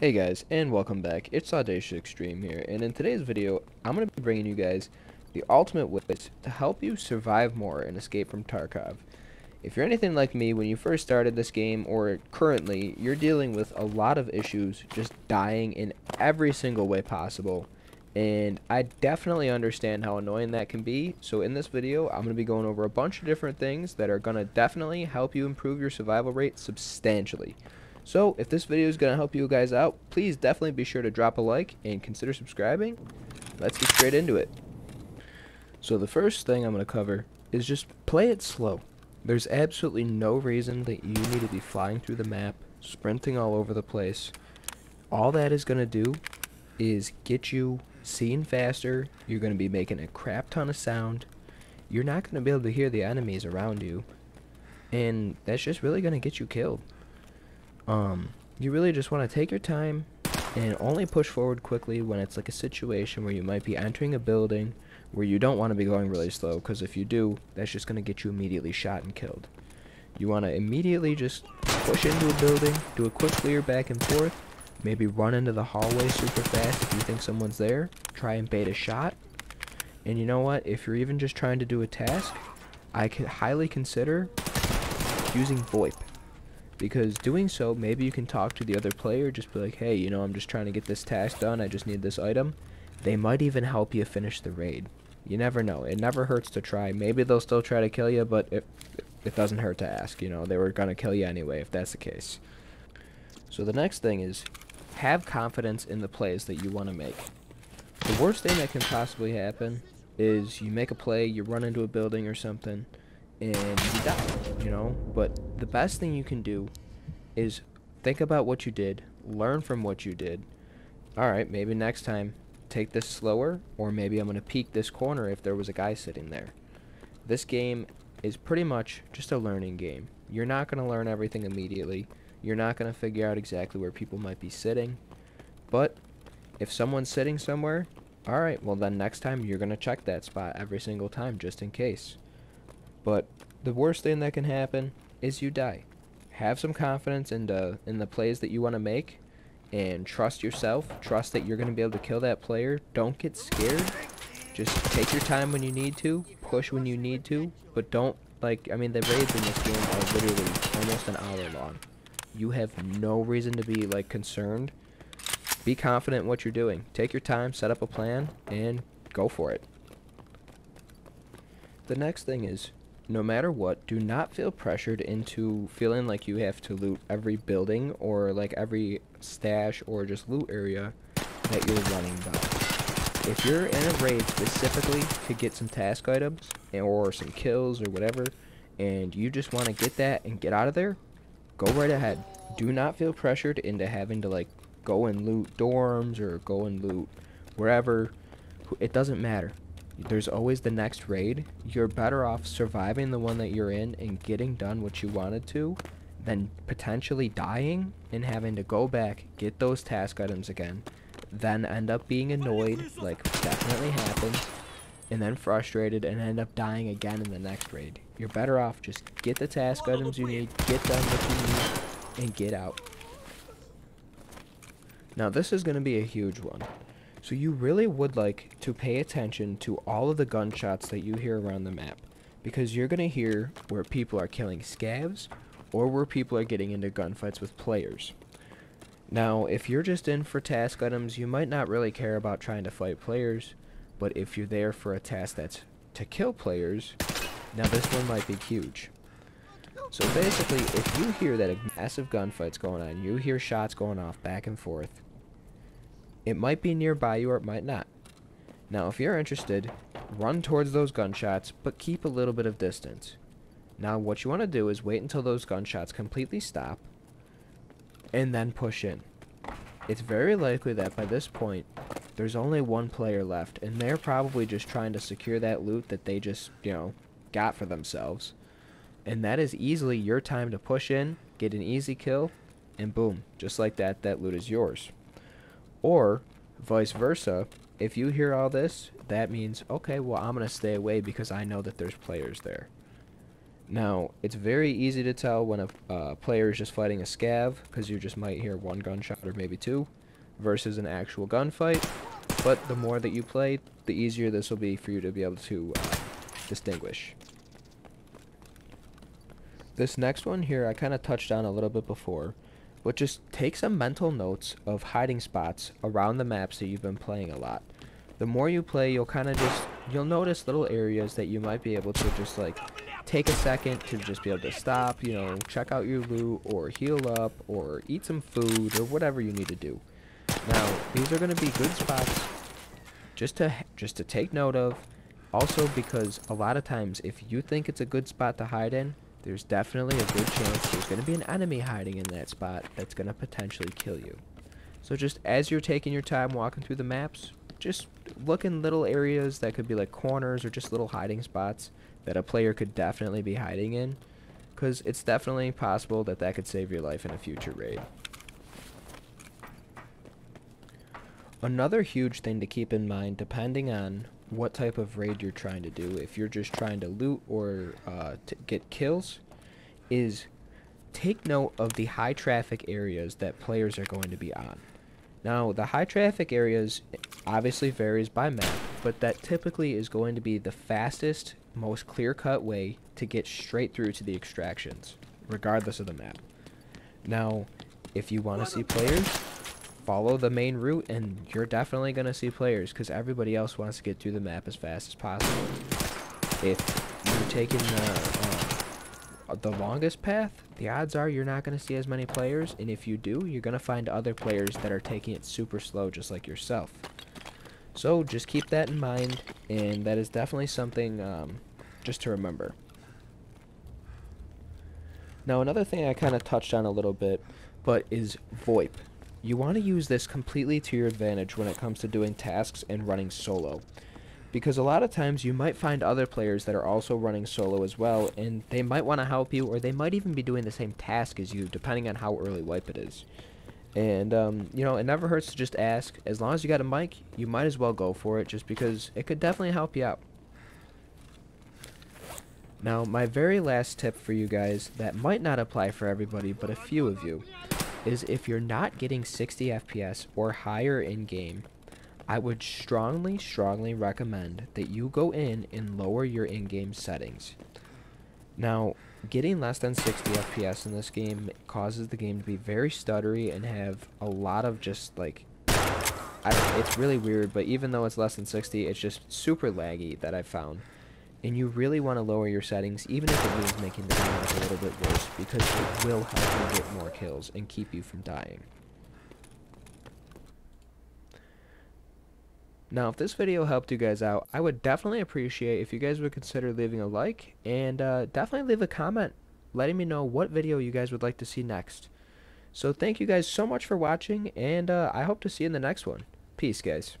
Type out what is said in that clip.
Hey guys, and welcome back. It's Audacious Extreme here, and in today's video, I'm going to be bringing you guys the ultimate ways to help you survive more and escape from Tarkov. If you're anything like me, when you first started this game, or currently, you're dealing with a lot of issues just dying in every single way possible, and I definitely understand how annoying that can be. So in this video, I'm going to be going over a bunch of different things that are going to definitely help you improve your survival rate substantially. So, if this video is going to help you guys out, please definitely be sure to drop a like and consider subscribing. Let's get straight into it. So, the first thing I'm going to cover is just play it slow. There's absolutely no reason that you need to be flying through the map, sprinting all over the place. All that is going to do is get you seeing faster. You're going to be making a crap ton of sound. You're not going to be able to hear the enemies around you. And that's just really going to get you killed. You really just want to take your time and only push forward quickly when it's like a situation where you might be entering a building where you don't want to be going really slow, because if you do, that's just going to get you immediately shot and killed. You want to immediately just push into a building, do a quick clear back and forth, maybe run into the hallway super fast if you think someone's there, try and bait a shot. And you know what, if you're even just trying to do a task, I could highly consider using VoIP. Because doing so, maybe you can talk to the other player, just be like, hey, you know, I'm just trying to get this task done, I just need this item. They might even help you finish the raid. You never know. It never hurts to try. Maybe they'll still try to kill you, but it doesn't hurt to ask. You know, they were going to kill you anyway if that's the case. So the next thing is, have confidence in the plays that you want to make. The worst thing that can possibly happen is you make a play, you run into a building or something, and you die, you know. But the best thing you can do is think about what you did, learn from what you did. Alright, maybe next time take this slower, or maybe I'm going to peek this corner if there was a guy sitting there. This game is pretty much just a learning game. You're not going to learn everything immediately. You're not going to figure out exactly where people might be sitting. But if someone's sitting somewhere, alright, well then next time you're going to check that spot every single time just in case. But the worst thing that can happen is you die. Have some confidence in the plays that you want to make, and trust yourself. Trust that you're going to be able to kill that player. Don't get scared. Just take your time when you need to, push when you need to, but don't, like, I mean, the raids in this game are literally almost an hour long. You have no reason to be, like, concerned. Be confident in what you're doing. Take your time, set up a plan, and go for it. The next thing is, no matter what, do not feel pressured into feeling like you have to loot every building or like every stash or just loot area that you're running by. If you're in a raid specifically to get some task items or some kills or whatever, and you just want to get that and get out of there, go right ahead. Do not feel pressured into having to like go and loot dorms or go and loot wherever. It doesn't matter. There's always the next raid. You're better off surviving the one that you're in and getting done what you wanted to than potentially dying and having to go back, get those task items again, then end up being annoyed, like definitely happens, and then frustrated and end up dying again in the next raid. You're better off just get the task items you need, get done what you need, and get out. Now this is going to be a huge one. So you really would like to pay attention to all of the gunshots that you hear around the map, because you're going to hear where people are killing scavs or where people are getting into gunfights with players. Now, if you're just in for task items, you might not really care about trying to fight players, but if you're there for a task that's to kill players, now this one might be huge. So basically, if you hear that a massive gunfight's going on, you hear shots going off back and forth, it might be nearby you or it might not. Now, if you're interested, run towards those gunshots, but keep a little bit of distance. Now, what you want to do is wait until those gunshots completely stop, and then push in. It's very likely that by this point, there's only one player left, and they're probably just trying to secure that loot that they just, you know, got for themselves. And that is easily your time to push in, get an easy kill, and boom, just like that, that loot is yours. Or, vice versa, if you hear all this, that means, okay, well, I'm going to stay away because I know that there's players there. Now, it's very easy to tell when a player is just fighting a scav, because you just might hear one gunshot or maybe two, versus an actual gunfight. But the more that you play, the easier this will be for you to be able to distinguish. This next one here I kind of touched on a little bit before, but just take some mental notes of hiding spots around the maps that you've been playing a lot. The more you play, you'll notice little areas that you might be able to just like take a second to just be able to stop, you know, check out your loot or heal up or eat some food or whatever you need to do. Now, these are going to be good spots just to take note of. Also, because a lot of times if you think it's a good spot to hide in, there's definitely a good chance there's going to be an enemy hiding in that spot that's going to potentially kill you. So just as you're taking your time walking through the maps, just look in little areas that could be like corners or just little hiding spots that a player could definitely be hiding in, because it's definitely possible that that could save your life in a future raid. Another huge thing to keep in mind, depending on what type of raid you're trying to do, if you're just trying to loot or to get kills, is take note of the high traffic areas that players are going to be on. Now, the high traffic areas obviously varies by map, but that typically is going to be the fastest, most clear-cut way to get straight through to the extractions, regardless of the map. Now, if you want to see players, follow the main route and you're definitely going to see players, because everybody else wants to get through the map as fast as possible. If you're taking the longest path, the odds are you're not going to see as many players, and if you do, you're going to find other players that are taking it super slow just like yourself. So just keep that in mind, and that is definitely something just to remember. Now, another thing I kind of touched on a little bit, but is VoIP. You want to use this completely to your advantage when it comes to doing tasks and running solo, because a lot of times you might find other players that are also running solo as well, and they might want to help you, or they might even be doing the same task as you, depending on how early wipe it is. And you know, it never hurts to just ask. As long as you got a mic, you might as well go for it, just because it could definitely help you out. Now, my very last tip for you guys that might not apply for everybody, but a few of you, is if you're not getting 60 FPS or higher in game, I would strongly recommend that you go in and lower your in-game settings. Now, getting less than 60 FPS in this game causes the game to be very stuttery and have a lot of just like, it's really weird, but even though it's less than 60, it's just super laggy that I've found. And you really want to lower your settings, even if it means making the game look a little bit worse, because it will help you get more kills and keep you from dying. Now, if this video helped you guys out, I would definitely appreciate if you guys would consider leaving a like, and definitely leave a comment letting me know what video you guys would like to see next. So thank you guys so much for watching, and I hope to see you in the next one. Peace, guys.